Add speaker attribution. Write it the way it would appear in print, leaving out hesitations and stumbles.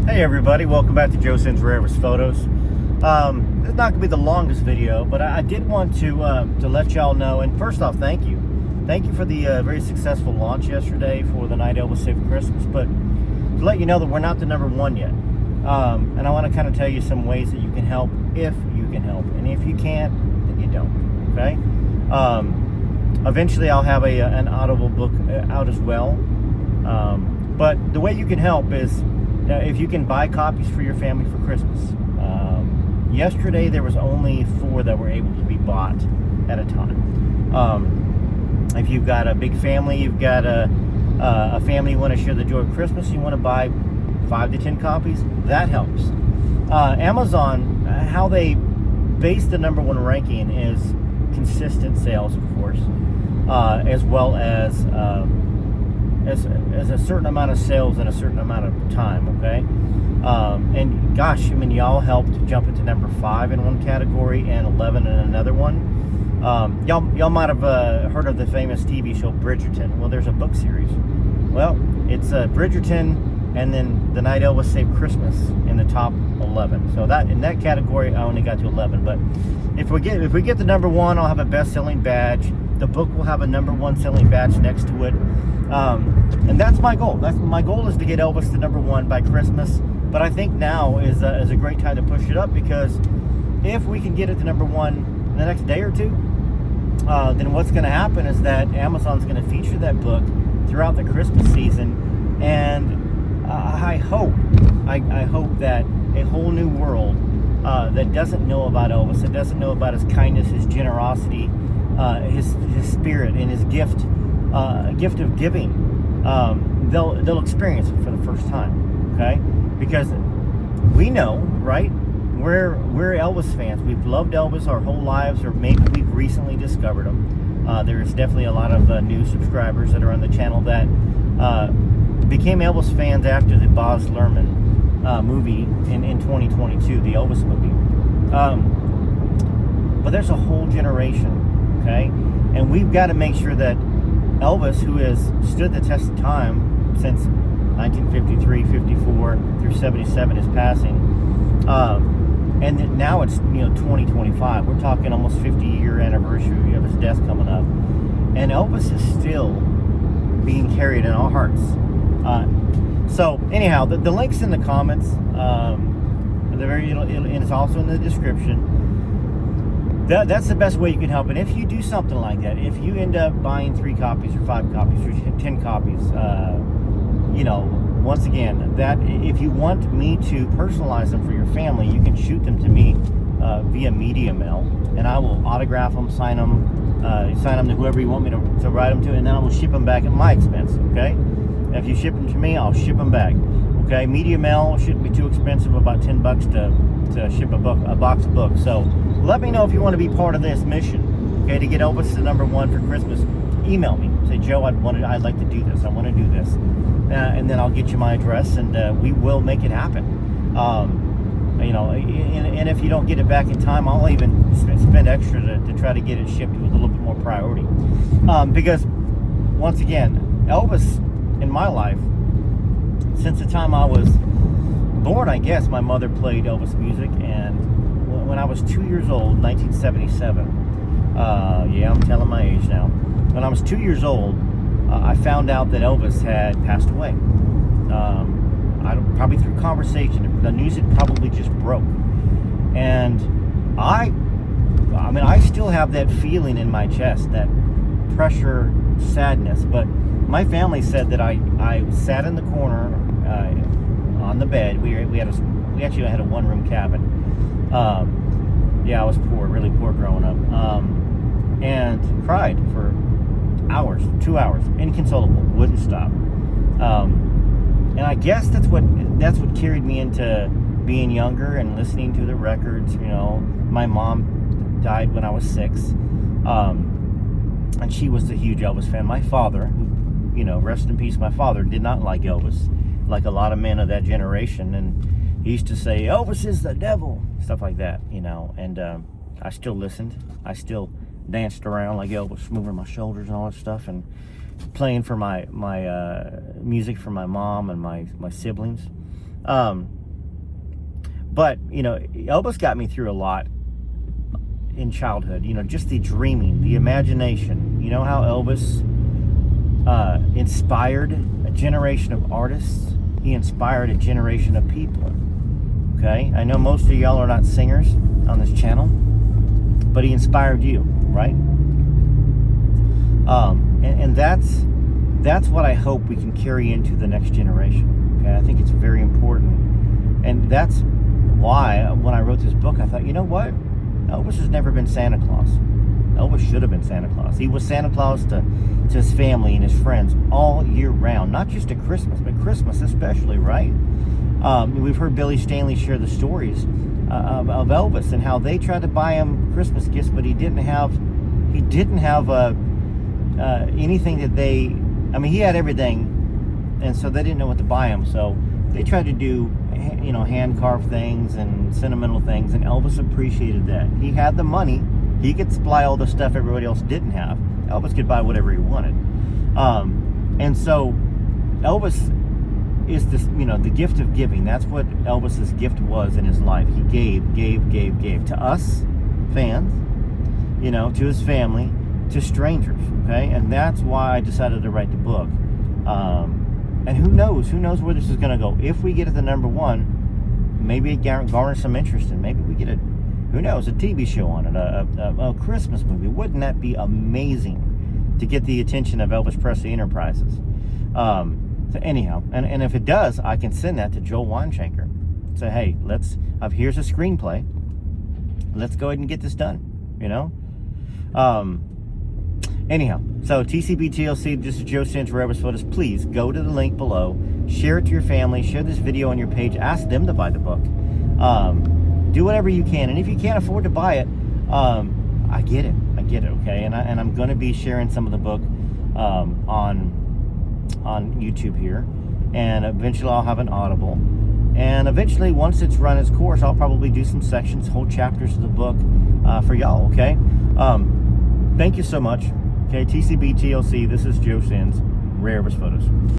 Speaker 1: Hey everybody, welcome back to Joe Sends Rarest Photos. It's not going to be the longest video, but I did want to let y'all know, and first off, thank you. Thank you for the very successful launch yesterday for the Night Elvis Saved Christmas, but to let you know that we're not the number one yet. And I want to kind of tell you some ways that you can help if you can help, and if you can't, then you don't, okay? Eventually I'll have an Audible book out as well, but the way you can help is if you can buy copies for your family for Christmas. Yesterday there was only 4 that were able to be bought at a time. If you've got a big family, you've got a family you want to share the joy of Christmas, you want to buy 5 to 10 copies, that helps. Amazon, how they base the number 1 ranking is consistent sales, of course, as well as a certain amount of sales in a certain amount of time, okay? And gosh, I mean, y'all helped jump into number 5 in one category and 11 in another one. Y'all might have heard of the famous TV show Bridgerton. Well, there's a book series. Well, it's Bridgerton and then The Night Elvis Saved Christmas in the top 11. So that in that category, I only got to 11. But if we get the number 1, I'll have a best-selling badge. The book will have a number 1 selling badge next to it. And that's my goal. My goal is to get Elvis to number 1 by Christmas. But I think now is a great time to push it up, because if we can get it to number 1 in the next day or two, then what's going to happen is that Amazon's going to feature that book throughout the Christmas season, and I hope that a whole new world that doesn't know about Elvis, that doesn't know about his kindness, his generosity, his spirit, and his gift of giving, they'll experience it for the first time, okay? Because we know, right? We're Elvis fans. We've loved Elvis our whole lives, or maybe we've recently discovered him. There's definitely a lot of new subscribers that are on the channel that became Elvis fans after the Baz Luhrmann movie in 2022, the Elvis movie. But there's a whole generation, okay? And we've got to make sure that Elvis, who has stood the test of time since 1953, 54 through 77, his passing, and now it's 2025. We're talking almost 50-year anniversary of his death coming up, and Elvis is still being carried in our hearts. So anyhow, the link's in the comments. And it's also in the description. That's the best way you can help. And if you do something like that, if you end up buying 3 copies or 5 copies or 10 copies, once again, that if you want me to personalize them for your family, you can shoot them to me via media mail, and I will autograph them, sign them to whoever you want me to write them to, and then I will ship them back at my expense, okay? And if you ship them to me, I'll ship them back, okay? Media mail shouldn't be too expensive, about $10 to ship a box of books. So let me know if you want to be part of this mission, okay, to get Elvis to number 1 for Christmas. Email me, say, Joe, I'd like to do this, I want to do this, and then I'll get you my address, and we will make it happen. And if you don't get it back in time, I'll even spend extra to try to get it shipped with a little bit more priority, because once again, Elvis in my life, since the time I was born, I guess, my mother played Elvis music, and when I was 2 years old, 1977, yeah, I'm telling my age now. When I was 2 years old, I found out that Elvis had passed away. Probably through conversation. The news had probably just broke. And I still have that feeling in my chest, that pressure, sadness. But my family said that I sat in the corner on the bed. We actually had a 1-room cabin. Yeah, I was poor, really poor growing up. And cried for hours, 2 hours, inconsolable, wouldn't stop. And I guess that's what carried me into being younger and listening to the records. My mom died when I was 6, and she was a huge Elvis fan. My father, who, rest in peace, my father did not like Elvis, like a lot of men of that generation, and he used to say, Elvis is the devil, stuff like that, and I still listened. I still danced around like Elvis, moving my shoulders and all that stuff, and playing for my music for my mom and my siblings. But, Elvis got me through a lot in childhood. Just the dreaming, the imagination. You know how Elvis inspired a generation of artists? He inspired a generation of people. Okay? I know most of y'all are not singers on this channel, but he inspired you, right? And that's what I hope we can carry into the next generation. Okay? I think it's very important. And that's why when I wrote this book, I thought, you know what? Elvis has never been Santa Claus. Elvis should have been Santa Claus. He was Santa Claus to his family and his friends all year round, not just at Christmas, but Christmas especially, right? We've heard Billy Stanley share the stories of Elvis and how they tried to buy him Christmas gifts, but he didn't have anything that he had everything, and so they didn't know what to buy him. So they tried to do, hand carved things and sentimental things, and Elvis appreciated that. He had the money. He could supply all the stuff everybody else didn't have. Elvis could buy whatever he wanted. And so Elvis is this, the gift of giving. That's what Elvis's gift was in his life. He gave to us fans, to his family, to strangers. Okay. And that's why I decided to write the book. And who knows where this is going to go. If we get it to number one, maybe it garners some interest, and maybe we get a TV show on it, a Christmas movie. Wouldn't that be amazing to get the attention of Elvis Presley Enterprises? So anyhow, and if it does, I can send that to Joel Weinschenker. Say, hey, here's a screenplay. Let's go ahead and get this done. Anyhow, so TCB TLC, this is Joe Sands for Elvis Photos. Please go to the link below, share it to your family, share this video on your page, ask them to buy the book. Do whatever you can, and if you can't afford to buy it, I get it, okay? And I'm going to be sharing some of the book on YouTube here, and eventually I'll have an Audible, and eventually once it's run its course, I'll probably do some sections, whole chapters of the book for y'all, okay? Thank you so much. Okay, TCB TLC, this is Joe Sands, Rare Elvis Photos.